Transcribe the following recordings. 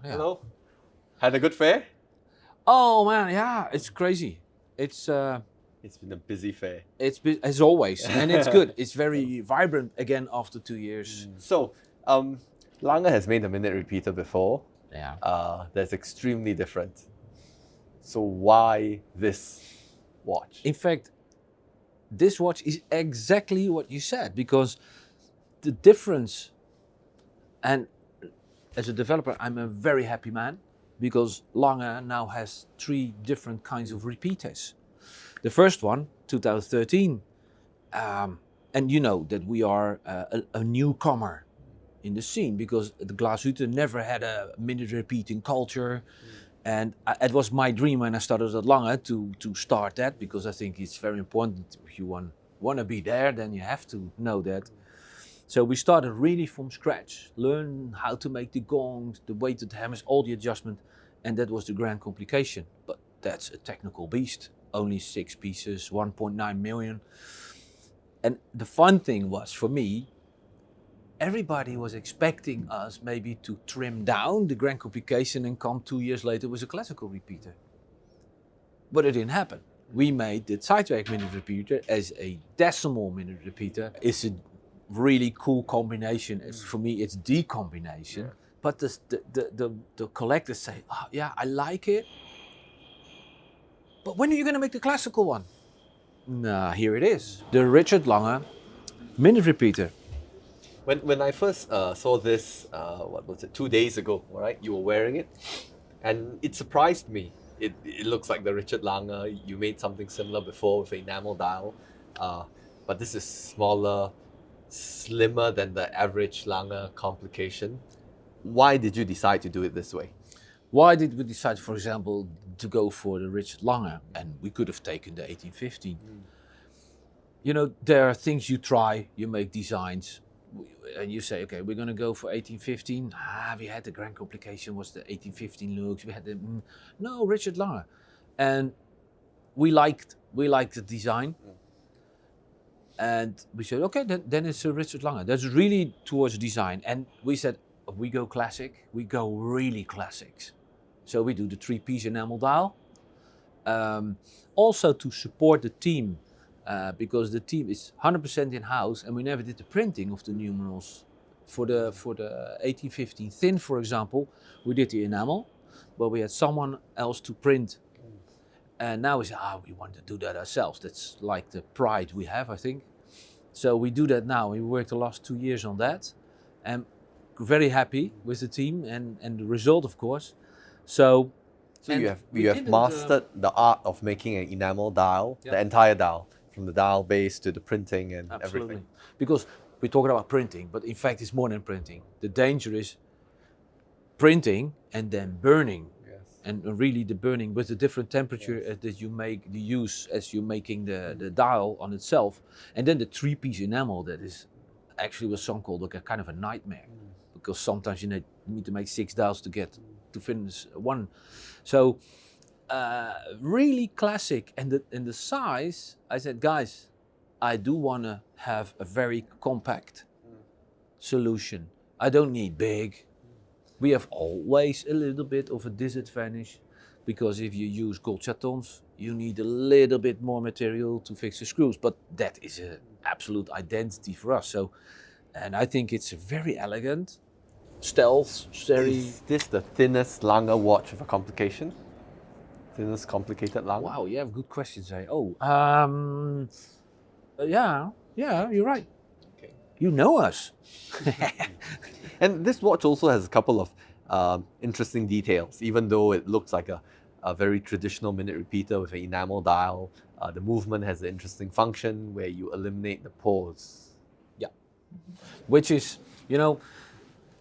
Yeah. Hello. Had a good fair? Oh man, yeah, it's crazy. It's been a busy fair. as always, and it's good. It's very vibrant again after 2 years. So, Lange has made a minute repeater before. Yeah. That's extremely different. So why this watch? In fact, this watch is exactly what you said, because the difference, and as a developer, I'm a very happy man, because Lange now has 3 different kinds of repeaters. The first one, 2013, and you know that we are a newcomer in the scene, because the Glashütte never had a minute repeating culture. And it was my dream when I started at Lange to start that, because I think it's very important. If you want to be there, then you have to know that. So we started really from scratch, learn how to make the gongs, the weight of the hammers, all the adjustment, and that was the grand complication. But that's a technical beast, only 6 pieces, 1.9 million. And the fun thing was, for me, everybody was expecting us maybe to trim down the grand complication and come 2 years later with a classical repeater. But it didn't happen. We made the Zeitwerk minute repeater as a decimal minute repeater. It's a really cool combination. For me, it's the combination. Yeah. But the collectors say, oh, yeah, I like it. But when are you going to make the classical one? Nah, here it is. The Richard Lange minute repeater. When I first saw this, what was it, 2 days ago, right? You were wearing it, and it surprised me. It looks like the Richard Lange. You made something similar before with an enamel dial, but this is smaller, slimmer than the average Lange complication. Why did you decide to do it this way? Why did we decide, for example, to go for the Richard Lange? And we could have taken the 1815. You know, there are things you try, you make designs, and you say, okay, we're going to go for 1815. We had the grand complication, was the 1815 looks. We had the no, Richard Lange, and we liked the design, and we said, okay, then it's a Richard Lange. That's really towards design, and we said, we go classic, we go really classics. So we do the 3-piece enamel dial, also to support the team. Because the team is 100% in-house, and we never did the printing of the numerals. For the 1815 thin, for example, we did the enamel, but we had someone else to print. And now we say, we want to do that ourselves. That's like the pride we have, I think. So we do that now. We worked the last 2 years on that, and very happy with the team and the result, of course. So you have mastered the art of making an enamel dial, the entire dial. From the dial base to the printing and everything. Because we're talking about printing, but in fact it's more than printing. The danger is printing and then burning. Yes. And really the burning with the different temperature that you make, the use as you're making the dial on itself. And then the 3-piece enamel, that is actually was some called a kind of a nightmare. Because sometimes you need to make 6 dials to finish one. So really classic, and the size, I said, guys, I do want to have a very compact solution. I don't need big. We have always a little bit of a disadvantage, because if you use gold chatons, you need a little bit more material to fix the screws, but that is an absolute identity for us. So, and I think it's very elegant, stealth, very... Is this the thinnest Lange watch with a complication? Thinnest complicated Lange? Wow, you have good questions, eh? Yeah, you're right. Okay. You know us. And this watch also has a couple of interesting details, even though it looks like a very traditional minute repeater with an enamel dial. The movement has an interesting function where you eliminate the pause. Yeah. Which is, you know,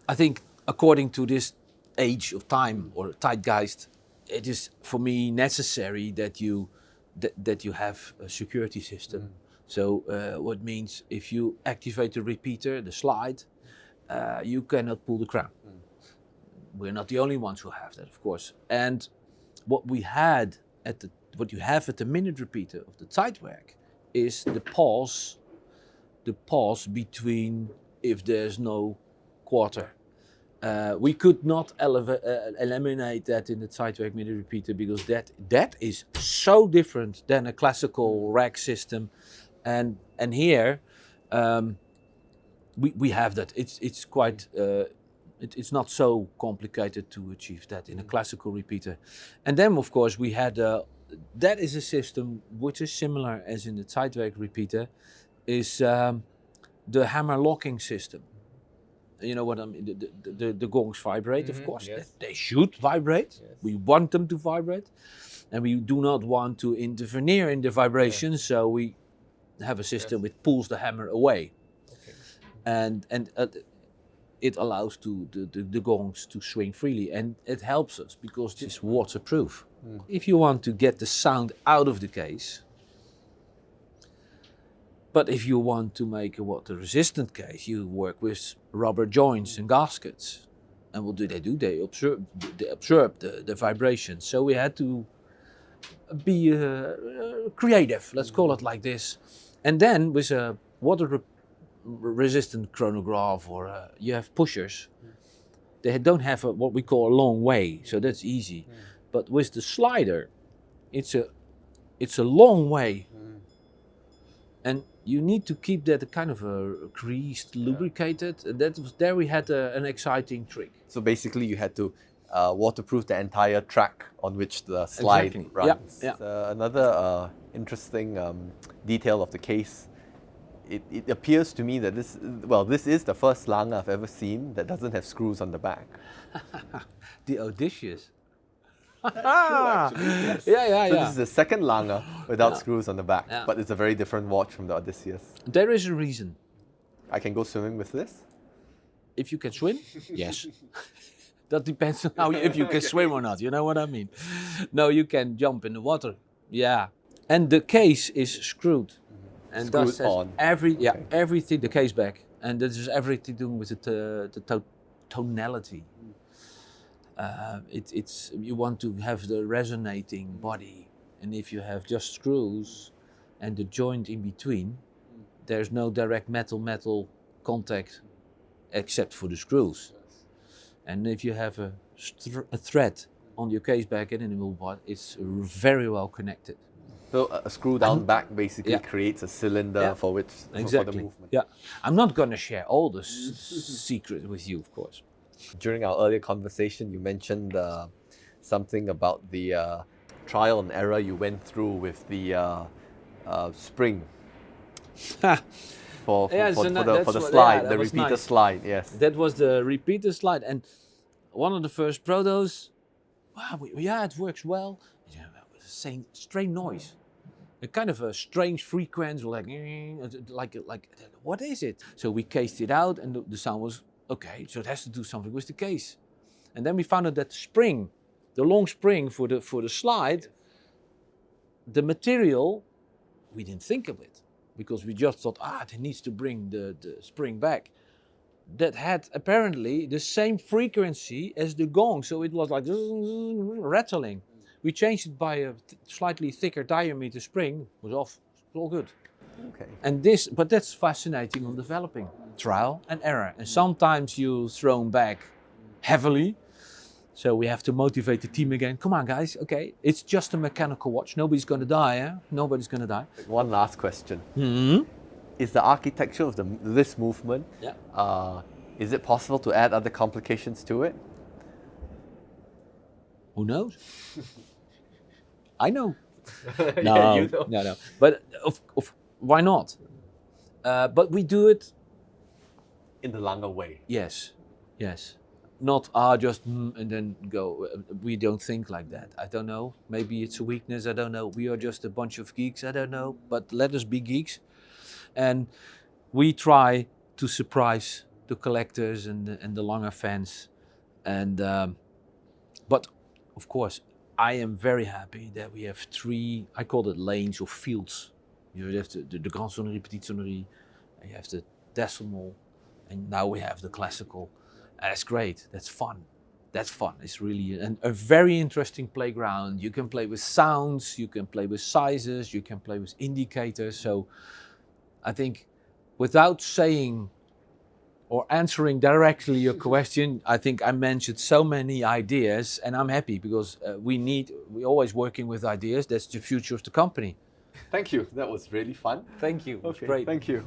I think according to this age of time or zeitgeist, it is for me necessary that you have a security system. So what means if you activate the repeater, the slide, you cannot pull the crown. We're not the only ones who have that, of course. And what you have at the minute repeater of the Zeitwerk is the pause between if there's no quarter. We could not eliminate that in the Zeitwerk minute repeater because that is so different than a classical rack system, and here we have that. It's quite it's not so complicated to achieve that in a classical repeater, and then of course we had that is a system which is similar as in the Zeitwerk repeater, is the hammer locking system. You know what I mean? The gongs vibrate, of course. Yes. They should vibrate. Yes. We want them to vibrate. And we do not want to interfere in the vibration, so we have a system which pulls the hammer away. Okay. And it allows the gongs to swing freely. And it helps us because it's waterproof. If you want to get the sound out of the case, but if you want to make a water-resistant case, you work with rubber joints and gaskets. And what do? They absorb the vibration. So we had to be creative, let's call it like this. And then with a water-resistant chronograph, or you have pushers, they don't have what we call a long way, so that's easy. But with the slider, it's a long way. And you need to keep that kind of greased, lubricated. And there we had an exciting trick. So basically, you had to waterproof the entire track on which the slide runs. Yeah. Another interesting detail of the case. It appears to me that this is the first Lange I've ever seen that doesn't have screws on the back. The audacious. Actually, yes. Yeah. So this is the second Lange without Yeah. screws on the back, Yeah. but it's a very different watch from the Odysseus. There is a reason. I can go swimming with this? If you can swim, yes. That depends on if you can swim or not. You know what I mean? No, you can jump in the water. Yeah. And the case is screwed. And Screwed thus has on. everything, the case back. And this is everything to do with the tonality. It's you want to have the resonating body, and if you have just screws and the joint in between, there's no direct metal contact except for the screws. And if you have a thread on your case back and in the middle part, it's very well connected. So a screw down back basically creates a cylinder for which for the movement. Yeah, I'm not going to share all the secrets with you, of course. During our earlier conversation, you mentioned something about the trial and error you went through with the spring for the slide, the repeater slide. Yes, that was the repeater slide, and one of the first protos. Wow, it works well. Yeah, saying strange noise, a kind of a strange frequency, like what is it? So we cased it out, and the sound was. Okay, so it has to do something with the case. And then we found out that the long spring for the slide, the material, we didn't think of it because we just thought, it needs to bring the spring back. That had apparently the same frequency as the gong, so it was like rattling. We changed it by a slightly thicker diameter spring, it was off, it was all good. Okay. And but that's fascinating on developing. Trial and error. And sometimes you thrown back heavily. So we have to motivate the team again. Come on, guys. Okay, it's just a mechanical watch. Nobody's going to die, eh? Nobody's going to die. One last question. Mm-hmm. Is the architecture of this movement, is it possible to add other complications to it? Who knows? I know. Yeah, you know. No. But why not? But we do it in the Lange way. Yes. Not just and then go. We don't think like that. I don't know. Maybe it's a weakness. I don't know. We are just a bunch of geeks. I don't know. But let us be geeks, and we try to surprise the collectors and the Lange fans. And but of course, I am very happy that we have 3. I call it lanes or fields. You have the Grande Sonnerie, Petite Sonnerie, and you have the decimal. And now we have the classical. That's great. That's fun. It's really a very interesting playground. You can play with sounds, you can play with sizes, you can play with indicators. So I think without saying or answering directly your question. I think I mentioned so many ideas, and I'm happy because we're always working with ideas. That's the future of the company. Thank you. That was really fun. Thank you. It was Okay, great. thank you.